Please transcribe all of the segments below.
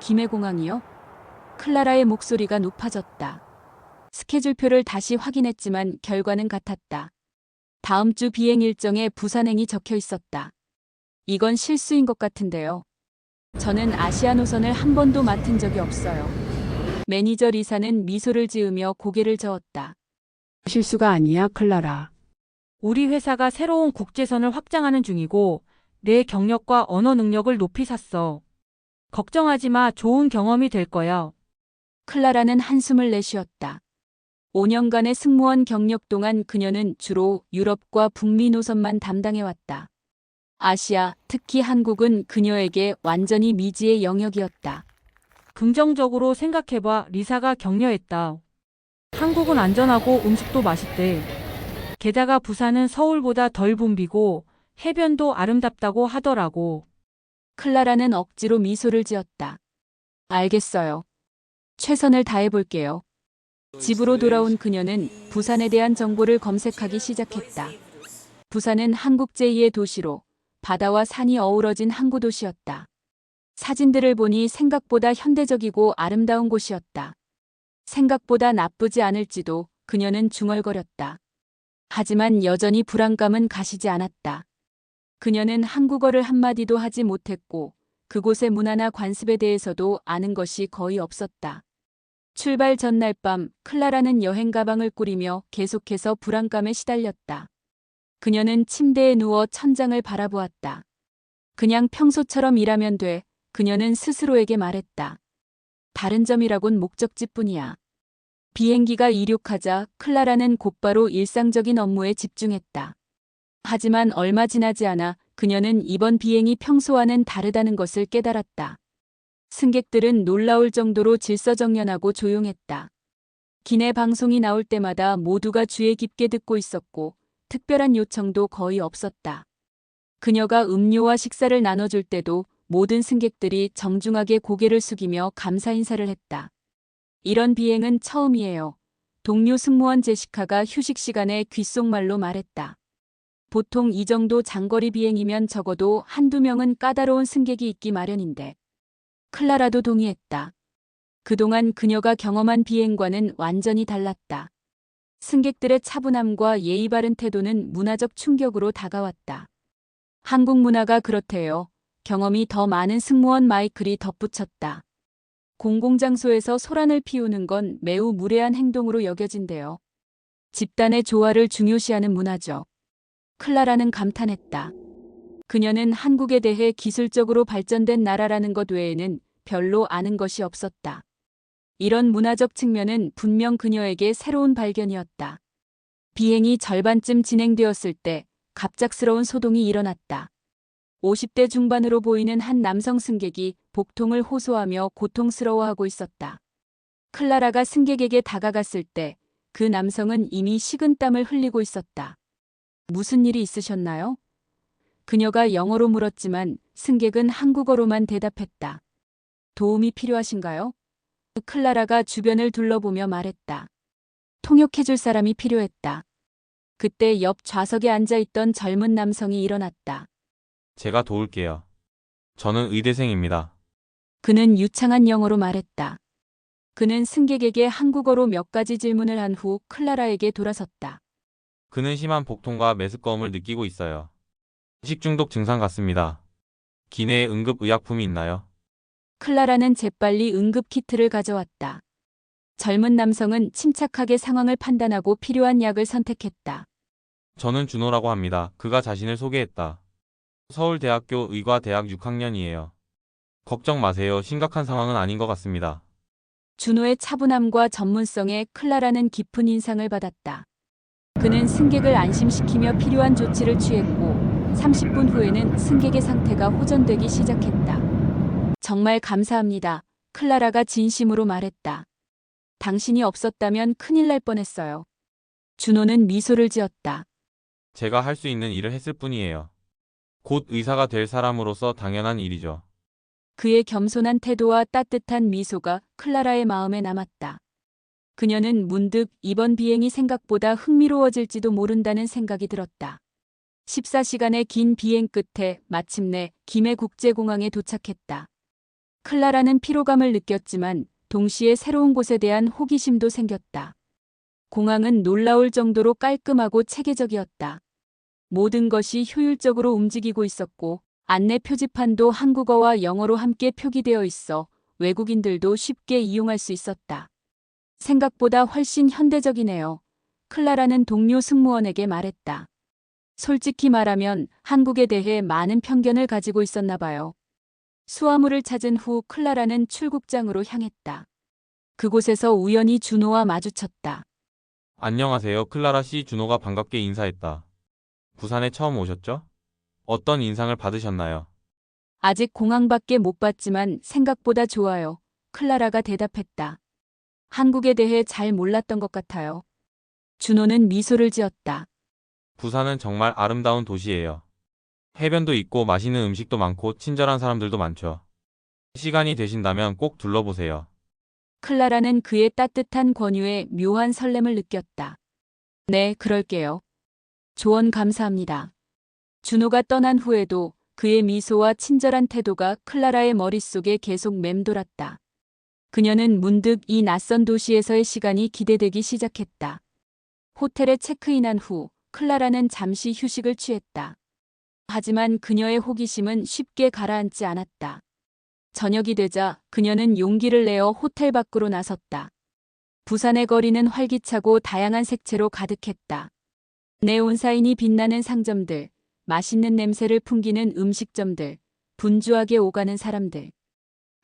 김해공항이요? 클라라의 목소리가 높아졌다. 스케줄표를 다시 확인했지만 결과는 같았다. 다음 주 비행 일정에 부산행이 적혀 있었다. 이건 실수인 것 같은데요. 저는 아시아 노선을 한 번도 맡은 적이 없어요. 매니저 리사는 미소를 지으며 고개를 저었다. 실수가 아니야, 클라라. 우리 회사가 새로운 국제선을 확장하는 중이고 내 경력과 언어 능력을 높이 샀어. 걱정하지 마. 좋은 경험이 될 거야. 클라라는 한숨을 내쉬었다. 5년간의 승무원 경력 동안 그녀는 주로 유럽과 북미 노선만 담당해왔다. 아시아, 특히 한국은 그녀에게 완전히 미지의 영역이었다. 긍정적으로 생각해봐. 리사가 격려했다. 한국은 안전하고 음식도 맛있대. 게다가 부산은 서울보다 덜 붐비고 해변도 아름답다고 하더라고. 클라라는 억지로 미소를 지었다. 알겠어요. 최선을 다해볼게요. 집으로 돌아온 그녀는 부산에 대한 정보를 검색하기 시작했다. 부산은 한국 제2의 도시로 바다와 산이 어우러진 항구 도시였다. 사진들을 보니 생각보다 현대적이고 아름다운 곳이었다. 생각보다 나쁘지 않을지도 그녀는 중얼거렸다. 하지만 여전히 불안감은 가시지 않았다. 그녀는 한국어를 한마디도 하지 못했고 그곳의 문화나 관습에 대해서도 아는 것이 거의 없었다. 출발 전날 밤 클라라는 여행 가방을 꾸리며 계속해서 불안감에 시달렸다. 그녀는 침대에 누워 천장을 바라보았다. 그냥 평소처럼 일하면 돼. 그녀는 스스로에게 말했다. 다른 점이라곤 목적지뿐이야. 비행기가 이륙하자 클라라는 곧바로 일상적인 업무에 집중했다. 하지만 얼마 지나지 않아 그녀는 이번 비행이 평소와는 다르다는 것을 깨달았다. 승객들은 놀라울 정도로 질서정연하고 조용했다. 기내 방송이 나올 때마다 모두가 귀에 깊게 듣고 있었고 특별한 요청도 거의 없었다. 그녀가 음료와 식사를 나눠줄 때도 모든 승객들이 정중하게 고개를 숙이며 감사 인사를 했다. 이런 비행은 처음이에요. 동료 승무원 제시카가 휴식 시간에 귓속말로 말했다. 보통 이 정도 장거리 비행이면 적어도 한두 명은 까다로운 승객이 있기 마련인데. 클라라도 동의했다. 그동안 그녀가 경험한 비행과는 완전히 달랐다. 승객들의 차분함과 예의 바른 태도는 문화적 충격으로 다가왔다. 한국 문화가 그렇대요. 경험이 더 많은 승무원 마이클이 덧붙였다. 공공장소에서 소란을 피우는 건 매우 무례한 행동으로 여겨진대요. 집단의 조화를 중요시하는 문화죠. 클라라는 감탄했다. 그녀는 한국에 대해 기술적으로 발전된 나라라는 것 외에는 별로 아는 것이 없었다. 이런 문화적 측면은 분명 그녀에게 새로운 발견이었다. 비행이 절반쯤 진행되었을 때 갑작스러운 소동이 일어났다. 50대 중반으로 보이는 한 남성 승객이 복통을 호소하며 고통스러워하고 있었다. 클라라가 승객에게 다가갔을 때 그 남성은 이미 식은땀을 흘리고 있었다. 무슨 일이 있으셨나요? 그녀가 영어로 물었지만 승객은 한국어로만 대답했다. 도움이 필요하신가요? 클라라가 주변을 둘러보며 말했다. 통역해줄 사람이 필요했다. 그때 옆 좌석에 앉아있던 젊은 남성이 일어났다. 제가 도울게요. 저는 의대생입니다. 그는 유창한 영어로 말했다. 그는 승객에게 한국어로 몇 가지 질문을 한 후 클라라에게 돌아섰다. 그는 심한 복통과 메스꺼움을 느끼고 있어요. 식중독 증상 같습니다. 기내에 응급의약품이 있나요? 클라라는 재빨리 응급 키트를 가져왔다. 젊은 남성은 침착하게 상황을 판단하고 필요한 약을 선택했다. 저는 준호라고 합니다. 그가 자신을 소개했다. 서울대학교 의과대학 6학년이에요. 걱정 마세요. 심각한 상황은 아닌 것 같습니다. 준호의 차분함과 전문성에 클라라는 깊은 인상을 받았다. 그는 승객을 안심시키며 필요한 조치를 취했고 30분 후에는 승객의 상태가 호전되기 시작했다. 정말 감사합니다. 클라라가 진심으로 말했다. 당신이 없었다면 큰일 날 뻔했어요. 준호는 미소를 지었다. 제가 할 수 있는 일을 했을 뿐이에요. 곧 의사가 될 사람으로서 당연한 일이죠. 그의 겸손한 태도와 따뜻한 미소가 클라라의 마음에 남았다. 그녀는 문득 이번 비행이 생각보다 흥미로워질지도 모른다는 생각이 들었다. 14시간의 긴 비행 끝에 마침내 김해국제공항에 도착했다. 클라라는 피로감을 느꼈지만 동시에 새로운 곳에 대한 호기심도 생겼다. 공항은 놀라울 정도로 깔끔하고 체계적이었다. 모든 것이 효율적으로 움직이고 있었고 안내 표지판도 한국어와 영어로 함께 표기되어 있어 외국인들도 쉽게 이용할 수 있었다. 생각보다 훨씬 현대적이네요. 클라라는 동료 승무원에게 말했다. 솔직히 말하면 한국에 대해 많은 편견을 가지고 있었나 봐요. 수화물을 찾은 후 클라라는 출국장으로 향했다. 그곳에서 우연히 준호와 마주쳤다. 안녕하세요. 클라라 씨. 준호가 반갑게 인사했다. 부산에 처음 오셨죠? 어떤 인상을 받으셨나요? 아직 공항밖에 못 봤지만 생각보다 좋아요. 클라라가 대답했다. 한국에 대해 잘 몰랐던 것 같아요. 준호는 미소를 지었다. 부산은 정말 아름다운 도시예요. 해변도 있고 맛있는 음식도 많고 친절한 사람들도 많죠. 시간이 되신다면 꼭 둘러보세요. 클라라는 그의 따뜻한 권유에 묘한 설렘을 느꼈다. 네, 그럴게요. 조언 감사합니다. 준호가 떠난 후에도 그의 미소와 친절한 태도가 클라라의 머릿속에 계속 맴돌았다. 그녀는 문득 이 낯선 도시에서의 시간이 기대되기 시작했다. 호텔에 체크인한 후 클라라는 잠시 휴식을 취했다. 하지만 그녀의 호기심은 쉽게 가라앉지 않았다. 저녁이 되자 그녀는 용기를 내어 호텔 밖으로 나섰다. 부산의 거리는 활기차고 다양한 색채로 가득했다. 네온사인이 빛나는 상점들, 맛있는 냄새를 풍기는 음식점들, 분주하게 오가는 사람들.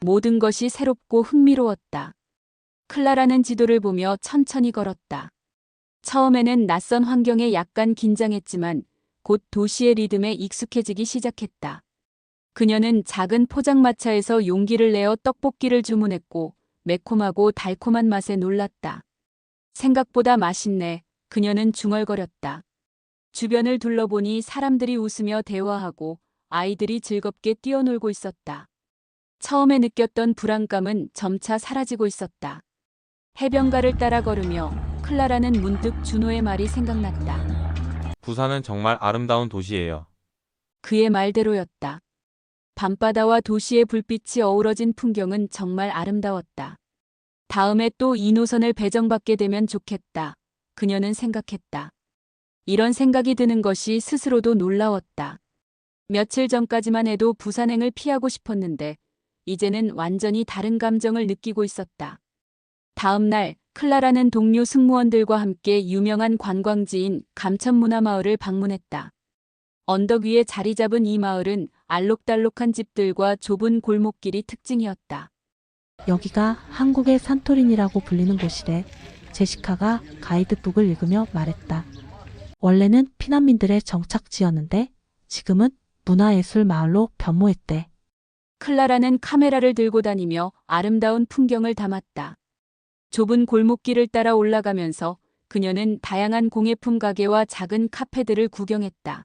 모든 것이 새롭고 흥미로웠다. 클라라는 지도를 보며 천천히 걸었다. 처음에는 낯선 환경에 약간 긴장했지만 곧 도시의 리듬에 익숙해지기 시작했다. 그녀는 작은 포장마차에서 용기를 내어 떡볶이를 주문했고 매콤하고 달콤한 맛에 놀랐다. 생각보다 맛있네. 그녀는 중얼거렸다. 주변을 둘러보니 사람들이 웃으며 대화하고 아이들이 즐겁게 뛰어놀고 있었다. 처음에 느꼈던 불안감은 점차 사라지고 있었다. 해변가를 따라 걸으며 클라라는 문득 준호의 말이 생각났다. 부산은 정말 아름다운 도시예요. 그의 말대로였다. 밤바다와 도시의 불빛이 어우러진 풍경은 정말 아름다웠다. 다음에 또 이 노선을 배정받게 되면 좋겠다. 그녀는 생각했다. 이런 생각이 드는 것이 스스로도 놀라웠다. 며칠 전까지만 해도 부산행을 피하고 싶었는데 이제는 완전히 다른 감정을 느끼고 있었다. 다음 날 클라라는 동료 승무원들과 함께 유명한 관광지인 감천문화마을을 방문했다. 언덕 위에 자리 잡은 이 마을은 알록달록한 집들과 좁은 골목길이 특징이었다. 여기가 한국의 산토리니라고 불리는 곳이래. 제시카가 가이드북을 읽으며 말했다. 원래는 피난민들의 정착지였는데 지금은 문화예술 마을로 변모했대. 클라라는 카메라를 들고 다니며 아름다운 풍경을 담았다. 좁은 골목길을 따라 올라가면서 그녀는 다양한 공예품 가게와 작은 카페들을 구경했다.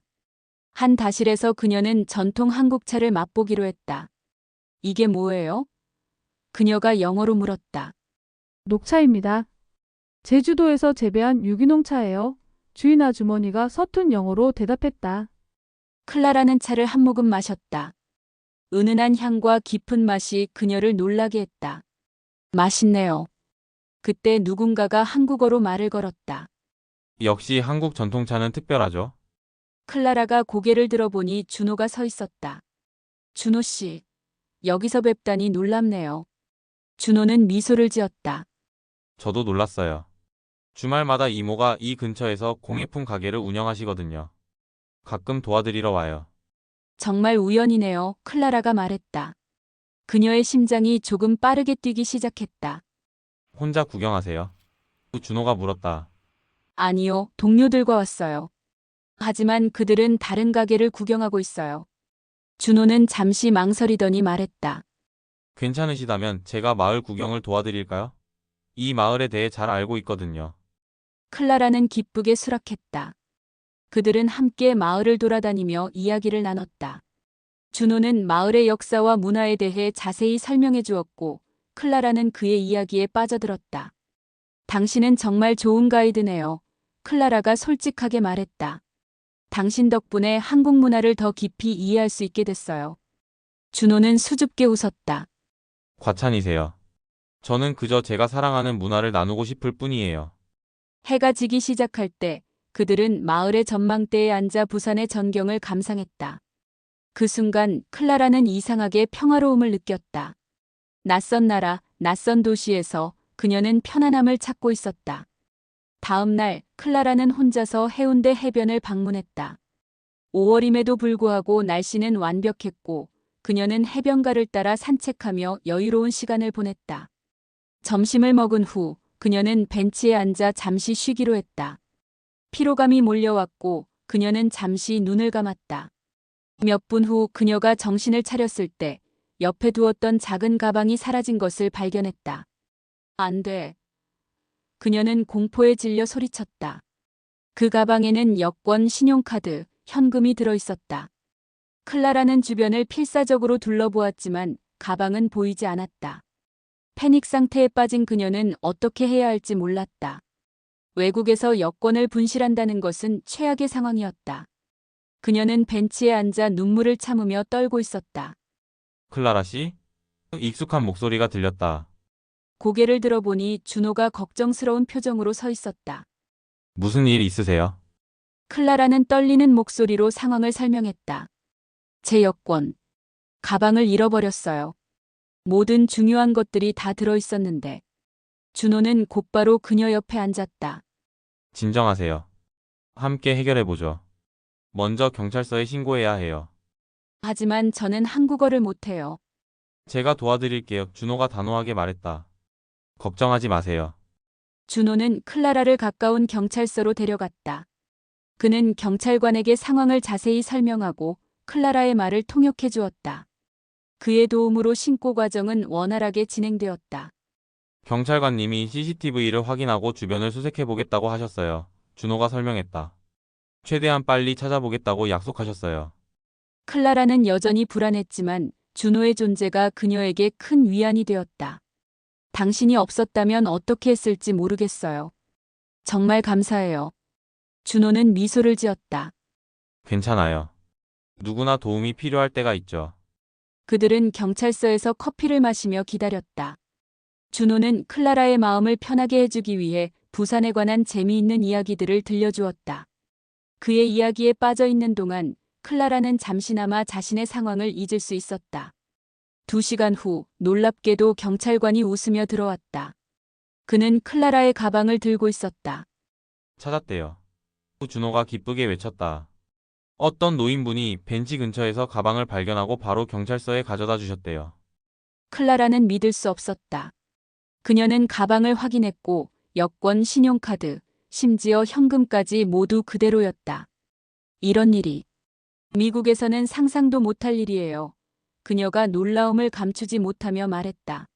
한 다실에서 그녀는 전통 한국차를 맛보기로 했다. 이게 뭐예요? 그녀가 영어로 물었다. 녹차입니다. 제주도에서 재배한 유기농 차예요. 주인 아주머니가 서툰 영어로 대답했다. 클라라는 차를 한 모금 마셨다. 은은한 향과 깊은 맛이 그녀를 놀라게 했다. 맛있네요. 그때 누군가가 한국어로 말을 걸었다. 역시 한국 전통차는 특별하죠. 클라라가 고개를 들어보니 준호가 서 있었다. 준호 씨, 여기서 뵙다니 놀랍네요. 준호는 미소를 지었다. 저도 놀랐어요. 주말마다 이모가 이 근처에서 공예품 가게를 운영하시거든요. 가끔 도와드리러 와요. 정말 우연이네요. 클라라가 말했다. 그녀의 심장이 조금 빠르게 뛰기 시작했다. 혼자 구경하세요? 준호가 물었다. 아니요, 동료들과 왔어요. 하지만 그들은 다른 가게를 구경하고 있어요. 준호는 잠시 망설이더니 말했다. 괜찮으시다면 제가 마을 구경을 도와드릴까요? 이 마을에 대해 잘 알고 있거든요. 클라라는 기쁘게 수락했다. 그들은 함께 마을을 돌아다니며 이야기를 나눴다. 준호는 마을의 역사와 문화에 대해 자세히 설명해 주었고 클라라는 그의 이야기에 빠져들었다. 당신은 정말 좋은 가이드네요. 클라라가 솔직하게 말했다. 당신 덕분에 한국 문화를 더 깊이 이해할 수 있게 됐어요. 준호는 수줍게 웃었다. 과찬이세요. 저는 그저 제가 사랑하는 문화를 나누고 싶을 뿐이에요. 해가 지기 시작할 때 그들은 마을의 전망대에 앉아 부산의 전경을 감상했다. 그 순간 클라라는 이상하게 평화로움을 느꼈다. 낯선 나라, 낯선 도시에서 그녀는 편안함을 찾고 있었다. 다음 날 클라라는 혼자서 해운대 해변을 방문했다. 5월임에도 불구하고 날씨는 완벽했고 그녀는 해변가를 따라 산책하며 여유로운 시간을 보냈다. 점심을 먹은 후 그녀는 벤치에 앉아 잠시 쉬기로 했다. 피로감이 몰려왔고 그녀는 잠시 눈을 감았다. 몇 분 후 그녀가 정신을 차렸을 때 옆에 두었던 작은 가방이 사라진 것을 발견했다. 안 돼. 그녀는 공포에 질려 소리쳤다. 그 가방에는 여권, 신용카드, 현금이 들어있었다. 클라라는 주변을 필사적으로 둘러보았지만 가방은 보이지 않았다. 패닉 상태에 빠진 그녀는 어떻게 해야 할지 몰랐다. 외국에서 여권을 분실한다는 것은 최악의 상황이었다. 그녀는 벤치에 앉아 눈물을 참으며 떨고 있었다. 클라라 씨? 익숙한 목소리가 들렸다. 고개를 들어보니 준호가 걱정스러운 표정으로 서 있었다. 무슨 일 있으세요? 클라라는 떨리는 목소리로 상황을 설명했다. 제 여권, 가방을 잃어버렸어요. 모든 중요한 것들이 다 들어있었는데. 준호는 곧바로 그녀 옆에 앉았다. 진정하세요. 함께 해결해보죠. 먼저 경찰서에 신고해야 해요. 하지만 저는 한국어를 못해요. 제가 도와드릴게요. 준호가 단호하게 말했다. 걱정하지 마세요. 준호는 클라라를 가까운 경찰서로 데려갔다. 그는 경찰관에게 상황을 자세히 설명하고 클라라의 말을 통역해 주었다. 그의 도움으로 신고 과정은 원활하게 진행되었다. 경찰관님이 CCTV를 확인하고 주변을 수색해보겠다고 하셨어요. 준호가 설명했다. 최대한 빨리 찾아보겠다고 약속하셨어요. 클라라는 여전히 불안했지만 준호의 존재가 그녀에게 큰 위안이 되었다. 당신이 없었다면 어떻게 했을지 모르겠어요. 정말 감사해요. 준호는 미소를 지었다. 괜찮아요. 누구나 도움이 필요할 때가 있죠. 그들은 경찰서에서 커피를 마시며 기다렸다. 준호는 클라라의 마음을 편하게 해주기 위해 부산에 관한 재미있는 이야기들을 들려주었다. 그의 이야기에 빠져 있는 동안 클라라는 잠시나마 자신의 상황을 잊을 수 있었다. 2시간 후 놀랍게도 경찰관이 웃으며 들어왔다. 그는 클라라의 가방을 들고 있었다. 찾았대요. 준호가 기쁘게 외쳤다. 어떤 노인분이 벤치 근처에서 가방을 발견하고 바로 경찰서에 가져다 주셨대요. 클라라는 믿을 수 없었다. 그녀는 가방을 확인했고 여권, 신용카드, 심지어 현금까지 모두 그대로였다. 이런 일이 미국에서는 상상도 못할 일이에요. 그녀가 놀라움을 감추지 못하며 말했다.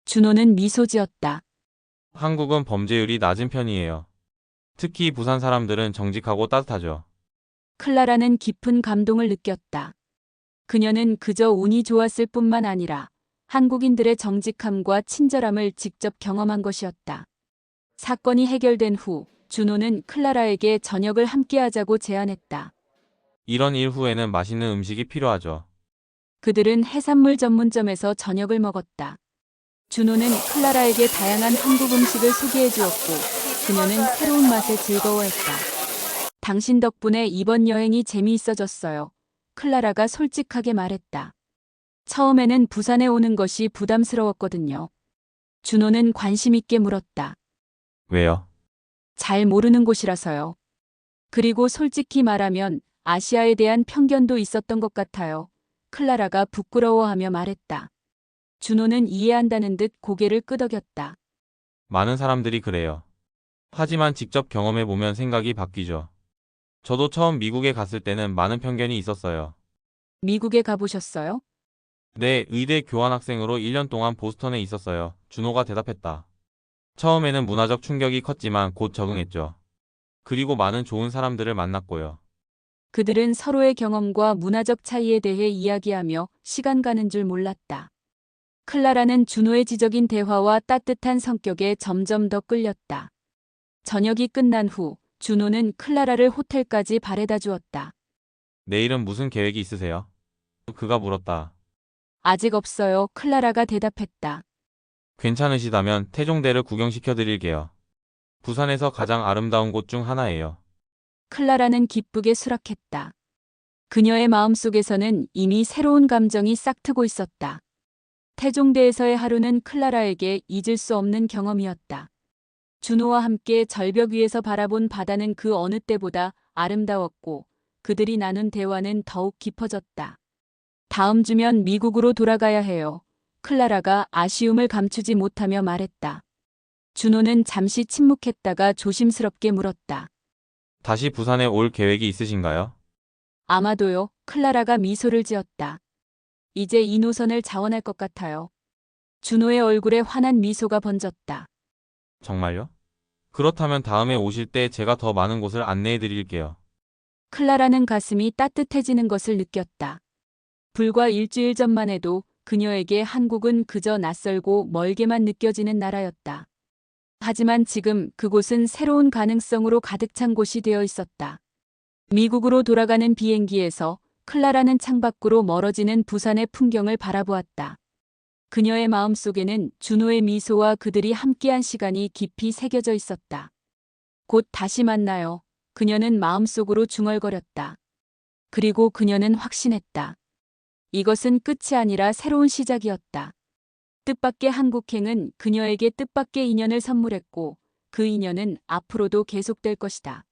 준호는 미소 지었다. 한국은 범죄율이 낮은 편이에요. 특히 부산 사람들은 정직하고 따뜻하죠. 클라라는 깊은 감동을 느꼈다. 그녀는 그저 운이 좋았을 뿐만 아니라 한국인들의 정직함과 친절함을 직접 경험한 것이었다. 사건이 해결된 후 준호는 클라라에게 저녁을 함께하자고 제안했다. 이런 일 후에는 맛있는 음식이 필요하죠. 그들은 해산물 전문점에서 저녁을 먹었다. 준호는 클라라에게 다양한 한국 음식을 소개해 주었고 그녀는 새로운 맛에 즐거워했다. 당신 덕분에 이번 여행이 재미있어졌어요. 클라라가 솔직하게 말했다. 처음에는 부산에 오는 것이 부담스러웠거든요. 준호는 관심 있게 물었다. 왜요? 잘 모르는 곳이라서요. 그리고 솔직히 말하면 아시아에 대한 편견도 있었던 것 같아요. 클라라가 부끄러워하며 말했다. 준호는 이해한다는 듯 고개를 끄덕였다. 많은 사람들이 그래요. 하지만 직접 경험해보면 생각이 바뀌죠. 저도 처음 미국에 갔을 때는 많은 편견이 있었어요. 미국에 가보셨어요? 네, 의대 교환학생으로 1년 동안 보스턴에 있었어요. 준호가 대답했다. 처음에는 문화적 충격이 컸지만 곧 적응했죠. 그리고 많은 좋은 사람들을 만났고요. 그들은 서로의 경험과 문화적 차이에 대해 이야기하며 시간 가는 줄 몰랐다. 클라라는 준호의 지적인 대화와 따뜻한 성격에 점점 더 끌렸다. 저녁이 끝난 후 준호는 클라라를 호텔까지 바래다 주었다. 내일은 무슨 계획이 있으세요? 그가 물었다. 아직 없어요. 클라라가 대답했다. 괜찮으시다면 태종대를 구경시켜 드릴게요. 부산에서 가장 아름다운 곳 중 하나예요. 클라라는 기쁘게 수락했다. 그녀의 마음속에서는 이미 새로운 감정이 싹트고 있었다. 태종대에서의 하루는 클라라에게 잊을 수 없는 경험이었다. 준호와 함께 절벽 위에서 바라본 바다는 그 어느 때보다 아름다웠고 그들이 나눈 대화는 더욱 깊어졌다. 다음 주면 미국으로 돌아가야 해요. 클라라가 아쉬움을 감추지 못하며 말했다. 준호는 잠시 침묵했다가 조심스럽게 물었다. 다시 부산에 올 계획이 있으신가요? 아마도요. 클라라가 미소를 지었다. 이제 이 노선을 자원할 것 같아요. 준호의 얼굴에 환한 미소가 번졌다. 정말요? 그렇다면 다음에 오실 때 제가 더 많은 곳을 안내해 드릴게요. 클라라는 가슴이 따뜻해지는 것을 느꼈다. 불과 일주일 전만 해도 그녀에게 한국은 그저 낯설고 멀게만 느껴지는 나라였다. 하지만 지금 그곳은 새로운 가능성으로 가득 찬 곳이 되어 있었다. 미국으로 돌아가는 비행기에서 클라라는 창밖으로 멀어지는 부산의 풍경을 바라보았다. 그녀의 마음속에는 준호의 미소와 그들이 함께한 시간이 깊이 새겨져 있었다. 곧 다시 만나요. 그녀는 마음속으로 중얼거렸다. 그리고 그녀는 확신했다. 이것은 끝이 아니라 새로운 시작이었다. 뜻밖의 한국행은 그녀에게 뜻밖의 인연을 선물했고 그 인연은 앞으로도 계속될 것이다.